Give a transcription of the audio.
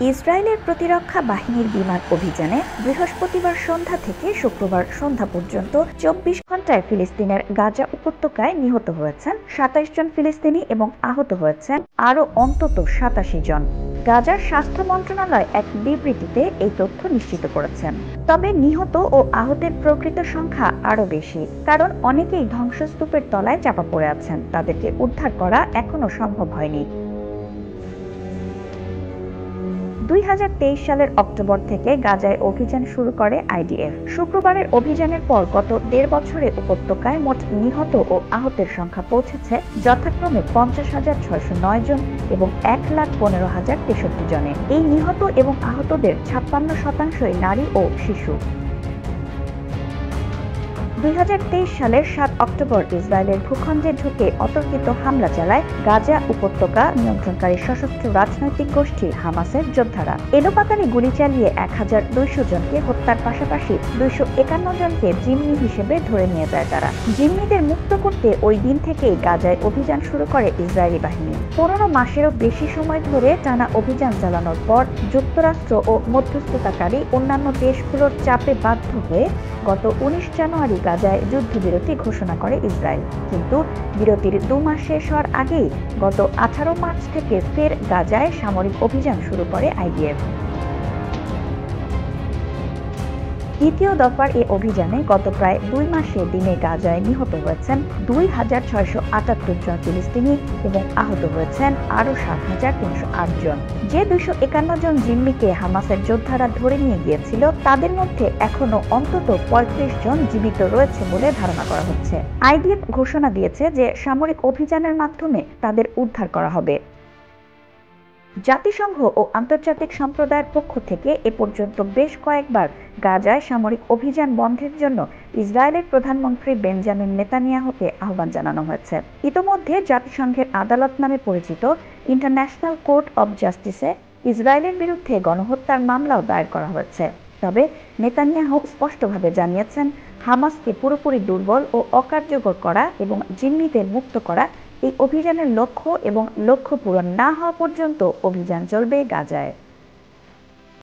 ইসরায়েলের প্রতিরক্ষা বাহিনীর বিমান অভিযানে বৃহস্পতিবার সন্ধ্যা থেকে শুক্রবার সন্ধ্যা পর্যন্ত ২৪ ঘণ্টায় ফিলিস্তিনের গাজা উপত্যকায় নিহত হয়েছেন ২৭ জন ফিলিস্তিনি এবং আহত হয়েছেন আরও অন্তত ৮৭ জন। গাজার স্বাস্থ্য মন্ত্রণালয় এক বিবৃতিতে এই তথ্য নিশ্চিত করেছেন। তবে নিহত ও আহতের প্রকৃত সংখ্যা আরও বেশি, কারণ অনেকেই ধ্বংসস্তূপের তলায় চাপা পড়ে আছেন। তাদেরকে উদ্ধার করা এখনো সম্ভব হয়নি। ২০২৩ সালের অক্টোবর থেকে গাজায় অভিযান শুরু করে আইডিএফ। শুক্রবারের অভিযানের পর গত ১.৫ বছরে উপত্যকায় মোট নিহত ও আহতের সংখ্যা পৌঁছেছে যথাক্রমে ৫০,৬০৯ জন এবং ১,১৫,০৬৩ জনে। এই নিহত এবং আহতদের ৫৬% নারী ও শিশু। ২০২৩ সালের ৭ অক্টোবর ইসরায়েলের ভূখণ্ডে ঢুকে অতর্কিত হামলা চালায় গাজা উপত্যকা নিয়ন্ত্রণকারী সশস্ত্র রাজনৈতিক গোষ্ঠী হামাসের যোদ্ধারা। এলোপাতাড়ি গুলি চালিয়ে ১,২০০ জনকে হত্যার পাশাপাশি ২৫১ জনকে জিম্মি হিসেবে ধরে নিয়ে যায় তারা। জিম্মিদের মুক্ত করতে ওই দিন থেকেই গাজায় অভিযান শুরু করে ইসরায়েলি বাহিনী। ১৫ মাসেরও বেশি সময় ধরে টানা অভিযান চালানোর পর যুক্তরাষ্ট্র ও মধ্যস্থতাকারী অন্যান্য দেশগুলোর চাপে বাধ্য হয়ে গত ১৯ জানুয়ারি গাজায় যুদ্ধবিরতি ঘোষণা করে ইসরায়েল। কিন্তু বিরতির ২ মাস শেষ হওয়ার আগেই গত ১৮ মার্চ থেকে ফের গাজায় সামরিক অভিযান শুরু করে আইডিএফ। দ্বিতীয় দফার এ অভিযানে গত প্রায় ২ মাসে দিনে গাজায় নিহত হয়েছেন ২,৬৭৮ জন ফিলিস্তিনি এবং আহত হয়েছেন আরও ৭,৩০৮ জন। যে ২৫১ জন জিম্মিকে হামাসের যোদ্ধারা ধরে নিয়ে গিয়েছিল তাদের মধ্যে এখনো অন্তত ৩৫ জন জীবিত রয়েছে বলে ধারণা করা হচ্ছে। আইডিএফ ঘোষণা দিয়েছে যে সামরিক অভিযানের মাধ্যমে তাদের উদ্ধার করা হবে। জাতিসংঘ ও আন্তর্জাতিক সম্প্রদায়ের পক্ষ থেকে এ পর্যন্ত বেশ কয়েকবার গাজায় সামরিক অভিযান বন্ধের জন্য ইসরায়েলের প্রধানমন্ত্রী বেঞ্জামিন নেতানিয়াহুকে আহ্বান জানানো হয়েছে। ইতোমধ্যে জাতিসংঘের আদালত নামে পরিচিত ইন্টারন্যাশনাল কোর্ট অব জাস্টিসে ইসরায়েলের বিরুদ্ধে গণহত্যার মামলাও দায়ের করা হয়েছে। তবে নেতানিয়াহু স্পষ্টভাবে জানিয়েছেন, হামাসকে পুরোপুরি দুর্বল ও অকার্যকর করা এবং জিম্মিদের মুক্ত করা এই অভিযানের লক্ষ্য এবং লক্ষ্য পূরণ না হওয়া পর্যন্ত অভিযান চলবে গাজায়।